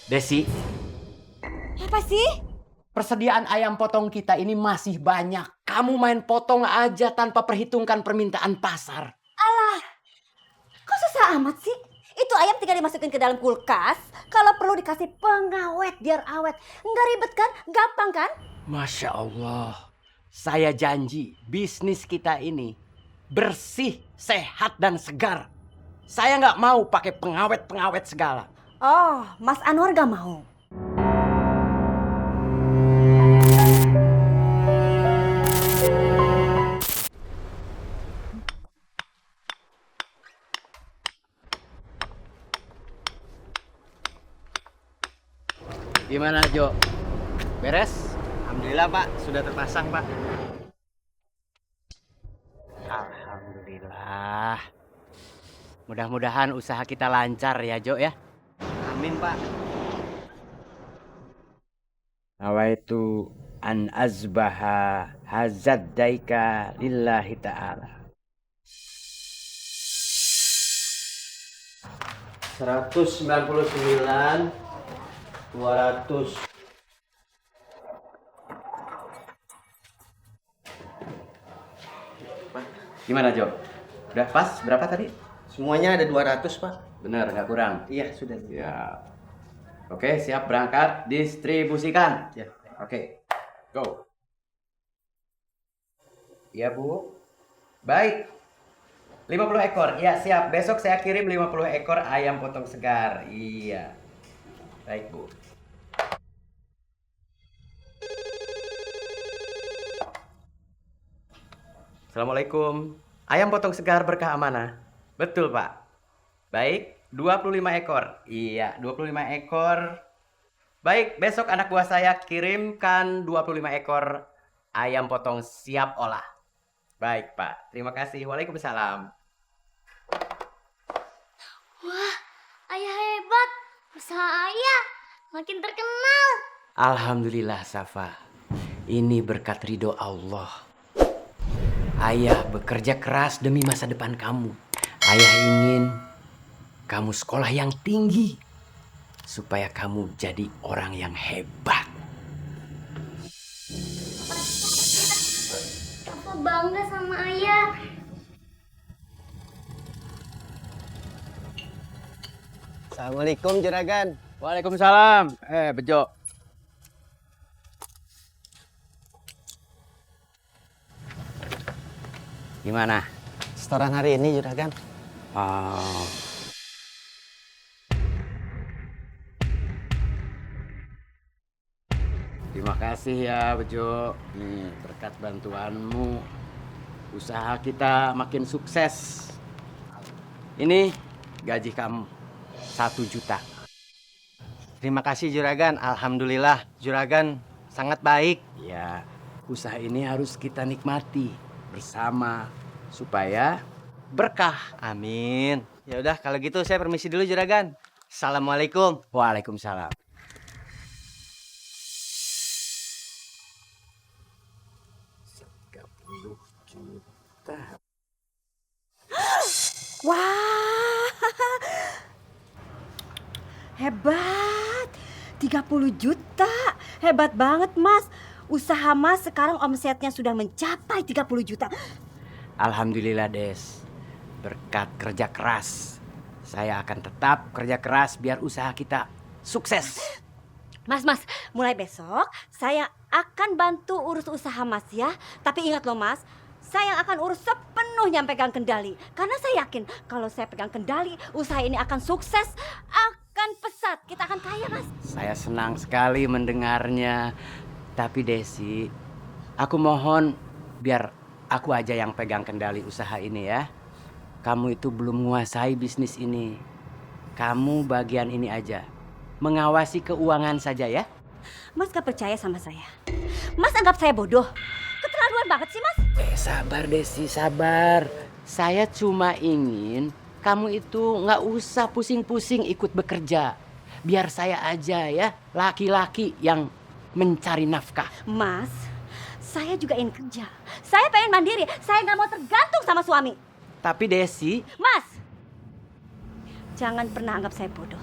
Desi, Apa sih? persediaan ayam potong kita ini masih banyak. Kamu main potong aja tanpa perhitungkan permintaan pasar. Alah, kok susah amat sih? Itu ayam tinggal dimasukin ke dalam kulkas. Kalau perlu dikasih pengawet biar awet. Nggak ribet kan? Gampang kan? Masya Allah, saya janji bisnis kita ini bersih, sehat, dan segar. Saya nggak mau pakai pengawet-pengawet segala. Oh, Mas Anwar gak mau. Gimana Jo? Beres? Alhamdulillah Pak, sudah terpasang Pak. Alhamdulillah. Mudah-mudahan usaha kita lancar ya Jo ya. Amin Pak. Nawaitu an azbaha hazad daika lillahi ta'ala. 199, 200. Gimana Jo? Udah pas berapa tadi? Semuanya ada 200 Pak. Bener nggak kurang? Iya sudah. Ya. Oke, siap berangkat. Distribusikan. Ya. Oke, go. Iya Bu. Baik. 50 ekor. Ya siap. Besok saya kirim 50 ekor ayam potong segar. Iya. Baik Bu. Assalamualaikum. Ayam potong segar berkah amanah. Betul Pak. Baik, 25 ekor. Iya, 25 ekor. Baik, besok anak buah saya kirimkan 25 ekor ayam potong siap olah. Baik, Pak. Terima kasih. Waalaikumsalam. Wah, ayah hebat. Usaha ayah makin terkenal. Alhamdulillah, Safa. Ini berkat ridho Allah. Ayah bekerja keras demi masa depan kamu. Ayah ingin kamu sekolah yang tinggi supaya kamu jadi orang yang hebat. Aku bangga sama ayah. Assalamualaikum Juragan. Waalaikumsalam. Bejo. Gimana? Setoran hari ini Juragan. Oh. Terima kasih ya Bejo. Nih berkat bantuanmu usaha kita makin sukses. Ini gaji kamu 1 juta. Terima kasih Juragan. Alhamdulillah Juragan sangat baik. Ya, usaha ini harus kita nikmati bersama supaya berkah. Amin. Ya udah kalau gitu saya permisi dulu Juragan. Assalamualaikum. Waalaikumsalam. Wah, hebat. 30 juta. Hebat banget, Mas. Usaha Mas sekarang omsetnya sudah mencapai 30 juta. Alhamdulillah Des. Berkat kerja keras. Saya akan tetap kerja keras biar usaha kita sukses. Mas, mulai besok saya akan bantu urus usaha Mas ya. Tapi ingat loh Mas, saya yang akan urus sepenuhnya pegang kendali. Karena saya yakin kalau saya pegang kendali, usaha ini akan sukses, akan pesat. Kita akan kaya Mas. Saya senang sekali mendengarnya. Tapi Desi, aku mohon biar aku aja yang pegang kendali usaha ini ya. Kamu itu belum menguasai bisnis ini. Kamu bagian ini aja. Mengawasi keuangan saja ya. Mas gak percaya sama saya. Mas anggap saya bodoh. Keterlaluan banget sih Mas. Sabar Desi, sabar. Saya cuma ingin kamu itu nggak usah pusing-pusing ikut bekerja. Biar saya aja ya, laki-laki yang mencari nafkah. Mas, saya juga ingin kerja. Saya pengen mandiri. Saya nggak mau tergantung sama suami. Tapi Desi, Mas, jangan pernah anggap saya bodoh.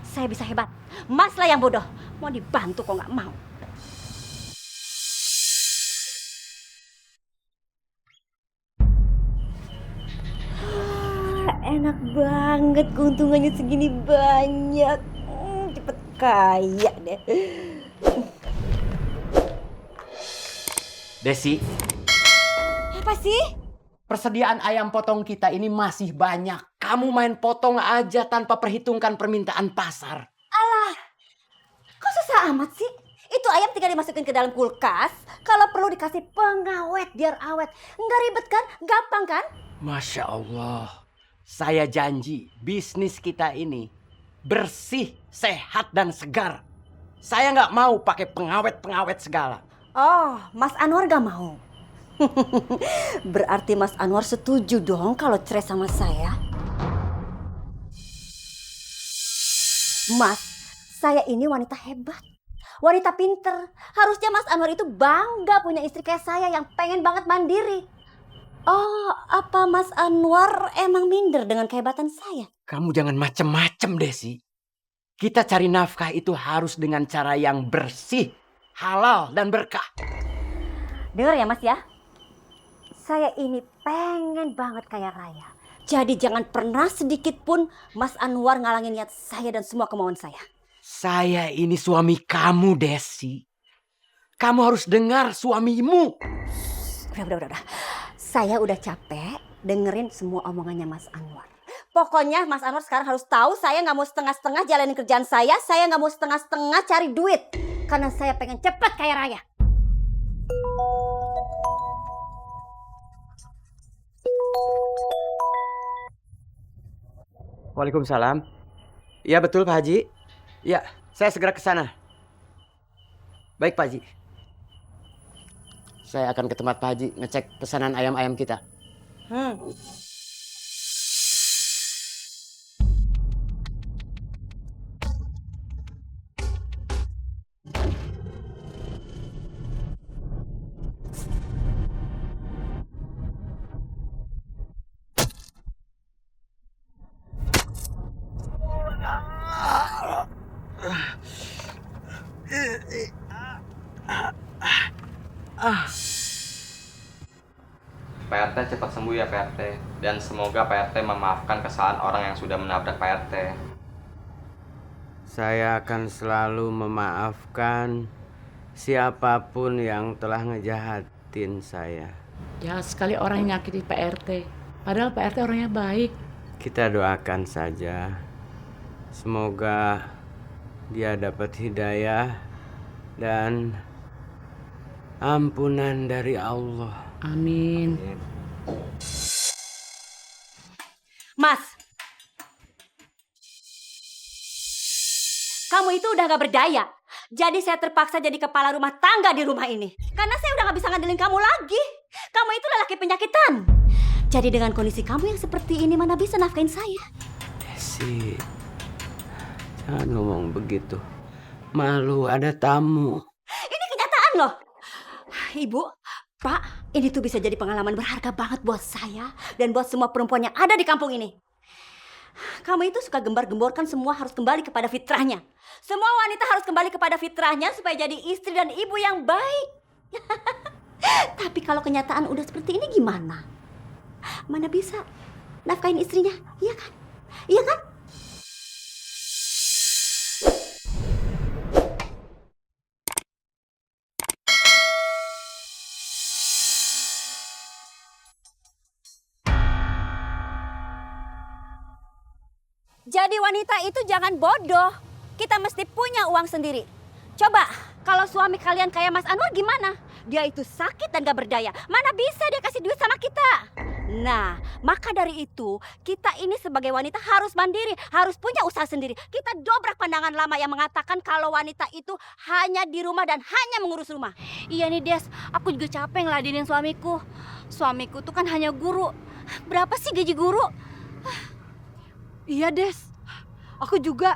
Saya bisa hebat. Maslah yang bodoh. Mau dibantu kok nggak mau. Enak banget, keuntungannya segini banyak. Cepet kaya deh. Desi, Apa sih? persediaan ayam potong kita ini masih banyak. Kamu main potong aja tanpa perhitungkan permintaan pasar. Kok susah amat sih? Itu ayam tinggal dimasukin ke dalam kulkas. Kalau perlu dikasih pengawet biar awet. Nggak ribet kan? Gampang kan? Masya Allah. Saya janji bisnis kita ini bersih, sehat, dan segar. Saya nggak mau pakai pengawet-pengawet segala. Oh, Mas Anwar gak mau? Berarti Mas Anwar setuju dong kalau cerai sama saya? Mas, saya ini wanita hebat. Wanita pinter. Harusnya Mas Anwar itu bangga punya istri kayak saya yang pengen banget mandiri. Oh, apa Mas Anwar emang minder dengan kehebatan saya? Kamu jangan macem-macem, Desi. Kita cari nafkah itu harus dengan cara yang bersih, halal, dan berkah. Dengar ya Mas ya. Saya ini pengen banget kaya raya. Jadi jangan pernah sedikit pun Mas Anwar ngalangin niat saya dan semua kemauan saya. Saya ini suami kamu, Desi. Kamu harus dengar suamimu. Udah. Saya udah capek dengerin semua omongannya Mas Anwar. Pokoknya Mas Anwar sekarang harus tahu saya nggak mau setengah-setengah jalanin kerjaan saya. Saya nggak mau setengah-setengah cari duit. Karena saya pengen cepat kaya raya. Waalaikumsalam. Iya betul Pak Haji. Ya, saya segera ke sana. Baik Pak Haji. Saya akan ke tempat Pak Haji ngecek pesanan ayam-ayam kita. Pak RT cepat sembuh ya Pak RT. Dan semoga Pak RT memaafkan kesalahan orang yang sudah menabrak Pak RT. Saya akan selalu memaafkan siapapun yang telah ngejahatin saya. Jangan sekali orang yang nyakiti Pak RT. Padahal Pak RT orangnya baik. Kita doakan saja. Semoga dia dapat hidayah dan ampunan dari Allah. Amin. Mas, kamu itu udah gak berdaya. Jadi saya terpaksa jadi kepala rumah tangga di rumah ini. Karena saya udah gak bisa ngandelin kamu lagi. Kamu itu lelaki penyakitan. Jadi dengan kondisi kamu yang seperti ini, mana bisa nafkain saya? Desi, jangan ngomong begitu. Malu ada tamu. Ini kenyataan loh. Ibu, Pak, ini tuh bisa jadi pengalaman berharga banget buat saya dan buat semua perempuan yang ada di kampung ini. Kamu itu suka gembar-gemborkan semua harus kembali kepada fitrahnya. Semua wanita harus kembali kepada fitrahnya supaya jadi istri dan ibu yang baik. Tapi kalau kenyataan udah seperti ini gimana? Mana bisa nafkahin istrinya, iya kan? Iya kan? Jadi wanita itu jangan bodoh. Kita mesti punya uang sendiri. Coba, kalau suami kalian kayak Mas Anwar gimana? Dia itu sakit dan gak berdaya. Mana bisa dia kasih duit sama kita? Nah, maka dari itu, kita ini sebagai wanita harus mandiri, harus punya usaha sendiri. Kita dobrak pandangan lama yang mengatakan kalau wanita itu hanya di rumah dan hanya mengurus rumah. Iya nih Des, aku juga capek ngeladenin suamiku. Suamiku tuh kan hanya guru. Berapa sih gaji guru? Iya Des, aku juga.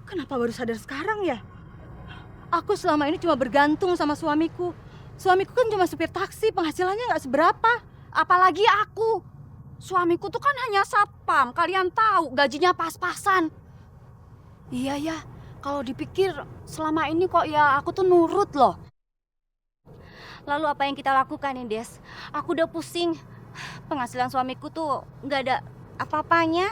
Kenapa baru sadar sekarang ya? Aku selama ini cuma bergantung sama suamiku. Suamiku kan cuma supir taksi, penghasilannya nggak seberapa. Apalagi aku. Suamiku tuh kan hanya satpam, kalian tahu gajinya pas-pasan. Iya ya, Kalau dipikir selama ini kok ya aku tuh nurut loh. Lalu apa yang kita lakukan nih, Des? Aku udah pusing. Penghasilan suamiku tuh nggak ada apa-apanya.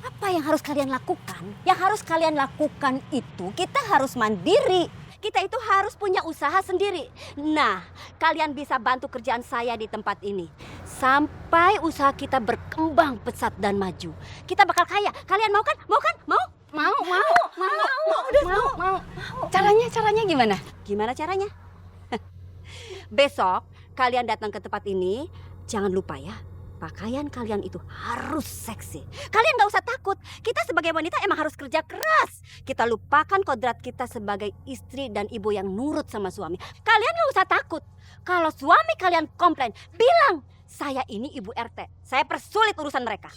Apa yang harus kalian lakukan? Yang harus kalian lakukan itu kita harus mandiri. Kita itu harus punya usaha sendiri. Nah, kalian bisa bantu kerjaan saya di tempat ini. Sampai usaha kita berkembang pesat dan maju. Kita bakal kaya. Kalian mau kan? Mau kan? Mau? Mau. Caranya gimana? Gimana caranya? Besok kalian datang ke tempat ini. Jangan lupa ya. Pakaian kalian itu harus seksi. Kalian gak usah takut. Kita sebagai wanita emang harus kerja keras. Kita lupakan kodrat kita sebagai istri dan ibu yang nurut sama suami. Kalian gak usah takut. Kalau suami kalian komplain, bilang, saya ini ibu RT. Saya persulit urusan mereka.